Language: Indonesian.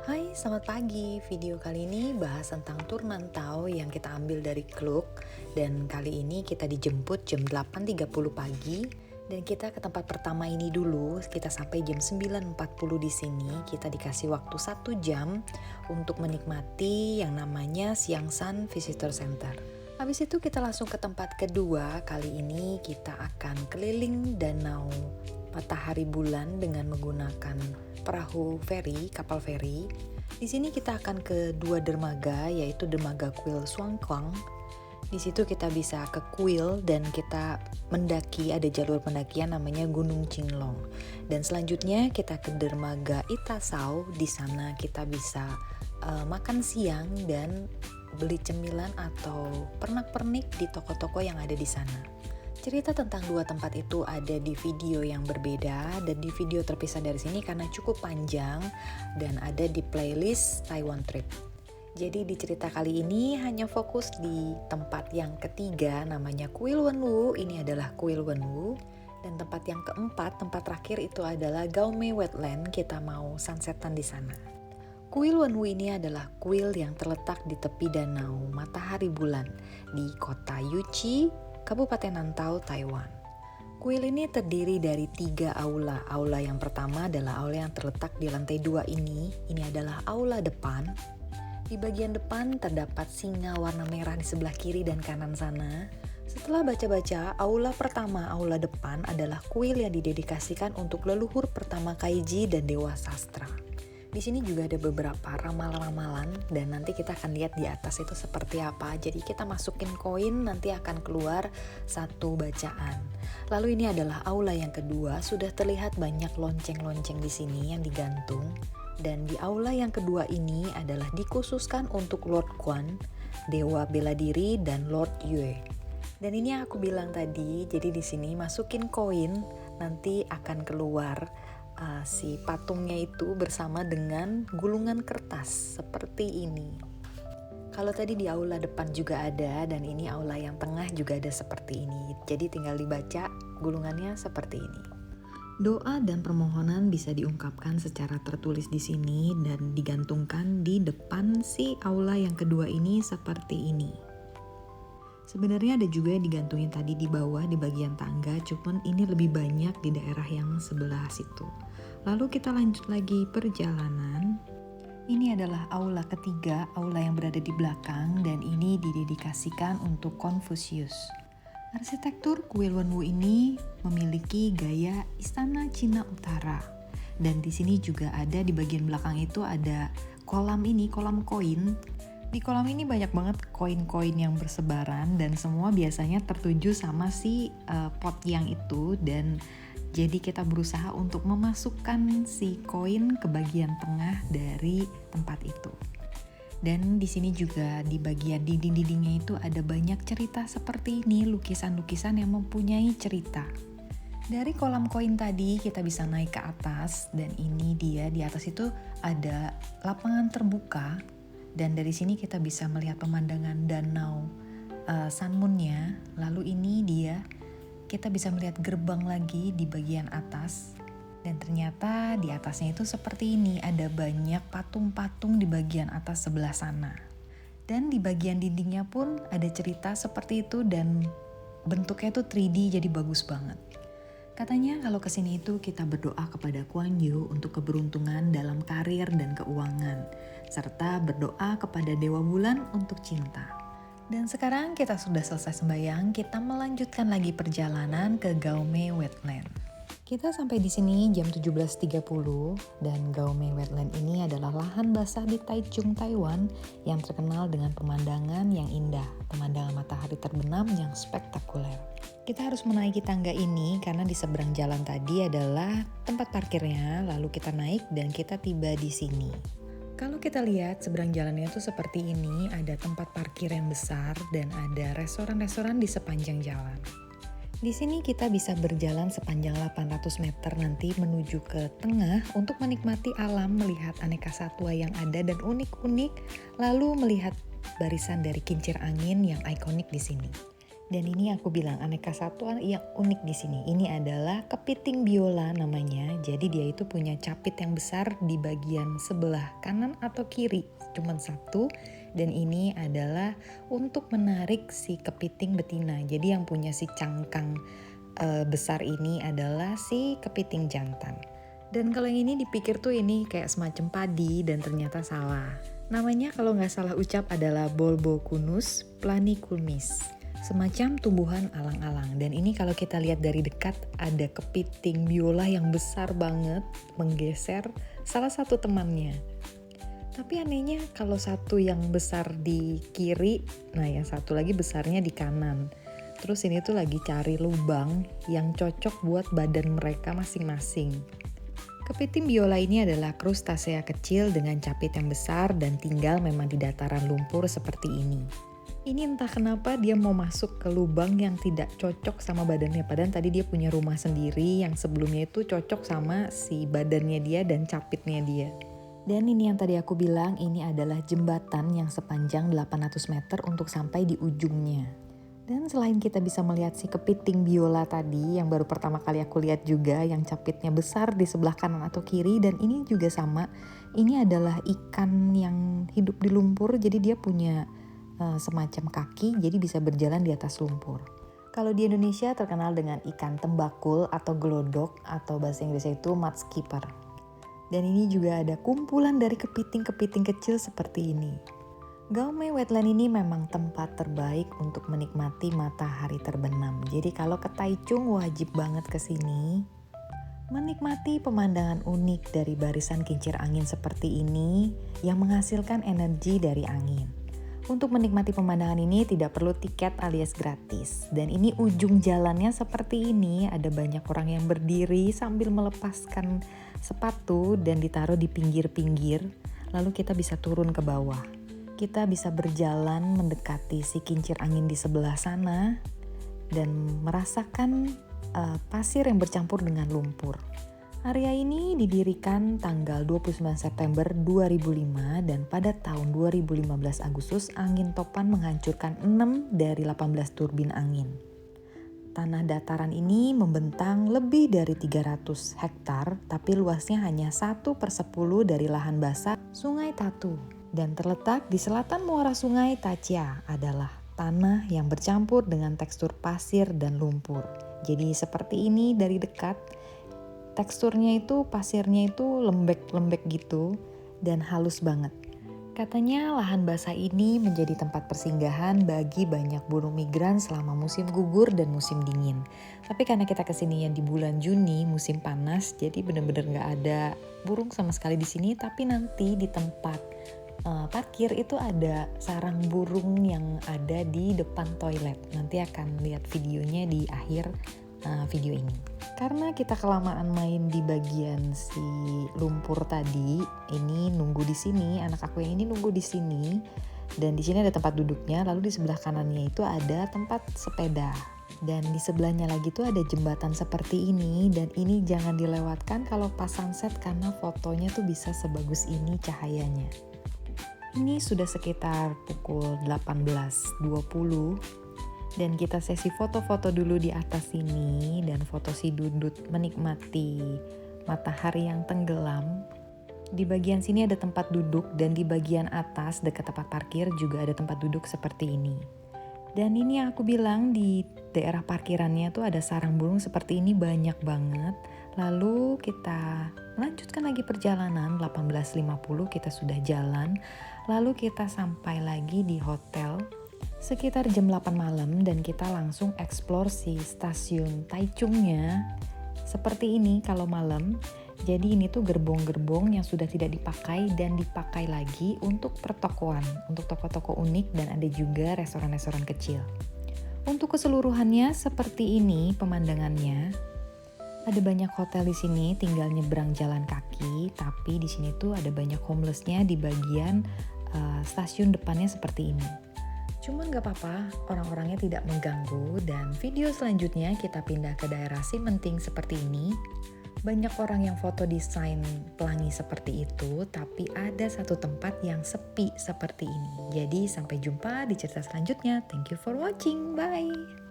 Hai, selamat pagi. Video kali ini bahas tentang tur Nantau yang kita ambil dari Klook. Dan kali ini kita dijemput jam 8.30 pagi. Dan kita ke tempat pertama ini dulu, kita sampai jam 9.40 di sini. Kita dikasih waktu 1 jam untuk menikmati yang namanya Siangsan Visitor Center. Habis itu kita langsung ke tempat kedua. Kali ini kita akan keliling danau Matahari Bulan dengan menggunakan perahu feri, kapal feri. Di sini kita akan ke dua dermaga, yaitu dermaga Kuil Suangkwang. Di situ kita bisa ke Kuil dan kita mendaki, ada jalur pendakian namanya Gunung Cinlong. Dan selanjutnya kita ke dermaga Itasau. Di sana kita bisa makan siang dan beli cemilan atau pernak-pernik di toko-toko yang ada di sana. Cerita tentang dua tempat itu ada di video yang berbeda dan di video terpisah dari sini karena cukup panjang dan ada di playlist Taiwan Trip. Jadi di cerita kali ini hanya fokus di tempat yang ketiga namanya Kuil Wenwu. Ini adalah Kuil Wenwu. Dan tempat yang keempat, tempat terakhir itu adalah Gaume Wetland. Kita mau sunsetan di sana. Kuil Wenwu ini adalah kuil yang terletak di tepi danau Matahari Bulan di kota Yuchi, Kabupaten Nantau, Taiwan. Kuil ini terdiri dari 3 aula. Aula yang pertama adalah aula yang terletak di lantai 2 ini. Ini adalah aula depan. Di bagian depan terdapat singa warna merah di sebelah kiri dan kanan sana. Setelah baca-baca, aula pertama, aula depan adalah kuil yang didedikasikan untuk leluhur pertama Kaiji dan Dewa Sastra. Di sini juga ada beberapa ramalan-ramalan dan nanti kita akan lihat di atas itu seperti apa. Jadi kita masukin koin, nanti akan keluar satu bacaan. Lalu ini adalah aula yang kedua, sudah terlihat banyak lonceng-lonceng di sini yang digantung. Dan di aula yang kedua ini adalah dikhususkan untuk Lord Guan, Dewa Bela Diri, dan Lord Yue. Dan ini yang aku bilang tadi, jadi di sini masukin koin, nanti akan keluar si patungnya itu bersama dengan gulungan kertas seperti ini. Kalau tadi di aula depan juga ada dan ini aula yang tengah juga ada seperti ini. Jadi tinggal dibaca gulungannya seperti ini. Doa dan permohonan bisa diungkapkan secara tertulis di sini dan digantungkan di depan si aula yang kedua ini seperti ini. Sebenarnya ada juga yang digantungin tadi di bawah di bagian tangga, cuman ini lebih banyak di daerah yang sebelah situ. Lalu kita lanjut lagi perjalanan. Ini adalah aula ketiga, aula yang berada di belakang dan ini didedikasikan untuk Confucius. Arsitektur Kuil Wenwu ini memiliki gaya istana Cina Utara. Dan di sini juga ada di bagian belakang itu ada kolam ini, kolam koin. Di kolam ini banyak banget koin-koin yang bersebaran dan semua biasanya tertuju sama si pot yang itu, dan jadi kita berusaha untuk memasukkan si koin ke bagian tengah dari tempat itu. Dan di sini juga di bagian dinding-dindingnya itu ada banyak cerita seperti ini, lukisan-lukisan yang mempunyai cerita. Dari kolam koin tadi kita bisa naik ke atas dan ini dia di atas itu ada lapangan terbuka. Dan dari sini kita bisa melihat pemandangan danau Sanmunnya. Lalu ini dia, kita bisa melihat gerbang lagi di bagian atas. Dan ternyata di atasnya itu seperti ini, ada banyak patung-patung di bagian atas sebelah sana. Dan di bagian dindingnya pun ada cerita seperti itu dan bentuknya itu 3D jadi bagus banget. Katanya kalau kesini itu kita berdoa kepada Kuan Yu untuk keberuntungan dalam karir dan keuangan, serta berdoa kepada Dewa Bulan untuk cinta. Dan sekarang kita sudah selesai sembahyang, kita melanjutkan lagi perjalanan ke Gaume Wetland. Kita sampai di sini jam 17.30 dan Gaume Wetland ini adalah lahan basah di Taichung, Taiwan yang terkenal dengan pemandangan yang indah, pemandangan matahari terbenam yang spektakuler. Kita harus menaiki tangga ini karena di seberang jalan tadi adalah tempat parkirnya, lalu kita naik dan kita tiba di sini. Kalau kita lihat seberang jalannya itu seperti ini, ada tempat parkir yang besar dan ada restoran-restoran di sepanjang jalan. Di sini kita bisa berjalan sepanjang 800 meter nanti menuju ke tengah untuk menikmati alam, melihat aneka satwa yang ada dan unik-unik, lalu melihat barisan dari kincir angin yang ikonik di sini. Dan ini aku bilang aneka satwa yang unik di sini. Ini adalah kepiting biola namanya. Jadi dia itu punya capit yang besar di bagian sebelah kanan atau kiri, cuman satu. Dan ini adalah untuk menarik si kepiting betina. Jadi yang punya si cangkang besar ini adalah si kepiting jantan. Dan kalau yang ini dipikir tuh ini kayak semacam padi dan ternyata salah. Namanya kalau nggak salah ucap adalah Bolbocunus planiculmis. Semacam tumbuhan alang-alang. Dan ini kalau kita lihat dari dekat ada kepiting biola yang besar banget menggeser salah satu temannya. Tapi anehnya kalau satu yang besar di kiri, nah yang satu lagi besarnya di kanan. Terus ini tuh lagi cari lubang yang cocok buat badan mereka masing-masing. Kepiting biola ini adalah krustasea kecil dengan capit yang besar dan tinggal memang di dataran lumpur seperti ini. Ini entah kenapa dia mau masuk ke lubang yang tidak cocok sama badannya. Padahal tadi dia punya rumah sendiri yang sebelumnya itu cocok sama si badannya dia dan capitnya dia. Dan ini yang tadi aku bilang, ini adalah jembatan yang sepanjang 800 meter untuk sampai di ujungnya. Dan selain kita bisa melihat si kepiting biola tadi yang baru pertama kali aku lihat juga yang capitnya besar di sebelah kanan atau kiri, dan ini juga sama. Ini adalah ikan yang hidup di lumpur, jadi dia punya semacam kaki, jadi bisa berjalan di atas lumpur. Kalau di Indonesia terkenal dengan ikan tembakul atau gelodok atau bahasa Inggrisnya itu mudskipper. Dan ini juga ada kumpulan dari kepiting-kepiting kecil seperti ini. Gaume Wetland ini memang tempat terbaik untuk menikmati matahari terbenam. Jadi kalau ke Taichung wajib banget ke sini. Menikmati pemandangan unik dari barisan kincir angin seperti ini yang menghasilkan energi dari angin. Untuk menikmati pemandangan ini tidak perlu tiket alias gratis. Dan ini ujung jalannya seperti ini, ada banyak orang yang berdiri sambil melepaskan sepatu dan ditaruh di pinggir-pinggir. Lalu kita bisa turun ke bawah. Kita bisa berjalan mendekati si kincir angin di sebelah sana dan merasakan pasir yang bercampur dengan lumpur. Area ini didirikan tanggal 29 September 2005 dan pada tahun 2015 Agustus angin topan menghancurkan 6 dari 18 turbin angin. Tanah dataran ini membentang lebih dari 300 hektar tapi luasnya hanya 1/10 dari lahan basah Sungai Tatu. Dan terletak di selatan muara Sungai Tacia adalah tanah yang bercampur dengan tekstur pasir dan lumpur. Jadi seperti ini dari dekat. Teksturnya itu, pasirnya itu lembek-lembek gitu dan halus banget. Katanya lahan basah ini menjadi tempat persinggahan bagi banyak burung migran selama musim gugur dan musim dingin. Tapi karena kita kesininya di bulan Juni, musim panas, jadi benar-benar gak ada burung sama sekali di sini. Tapi nanti di tempat parkir itu ada sarang burung yang ada di depan toilet. Nanti akan lihat videonya di akhir video ini. Karena kita kelamaan main di bagian si lumpur tadi, ini nunggu di sini, anak aku yang ini nunggu di sini. Dan di sini ada tempat duduknya, lalu di sebelah kanannya itu ada tempat sepeda. Dan di sebelahnya lagi tuh ada jembatan seperti ini, dan ini jangan dilewatkan kalau pas sunset karena fotonya tuh bisa sebagus ini cahayanya. Ini sudah sekitar pukul 18.20. Dan kita sesi foto-foto dulu di atas sini dan foto si Dudut menikmati matahari yang tenggelam. Di bagian sini ada tempat duduk dan di bagian atas dekat tempat parkir juga ada tempat duduk seperti ini. Dan ini yang aku bilang di daerah parkirannya tuh ada sarang burung seperti ini banyak banget. Lalu kita melanjutkan lagi perjalanan, 18.50 kita sudah jalan. Lalu kita sampai lagi di hotel sekitar jam 8 malam dan kita langsung explore si stasiun Taichungnya. Seperti ini kalau malam. Jadi ini tuh gerbong-gerbong yang sudah tidak dipakai dan dipakai lagi untuk pertokoan, untuk toko-toko unik dan ada juga restoran-restoran kecil. Untuk keseluruhannya seperti ini pemandangannya. Ada banyak hotel di sini, tinggal nyebrang jalan kaki, tapi di sini tuh ada banyak homelessnya di bagian stasiun depannya seperti ini. Cuman gak apa-apa, orang-orangnya tidak mengganggu dan video selanjutnya kita pindah ke daerah Simenting seperti ini. Banyak orang yang foto desain pelangi seperti itu, tapi ada satu tempat yang sepi seperti ini. Jadi sampai jumpa di cerita selanjutnya. Thank you for watching, bye!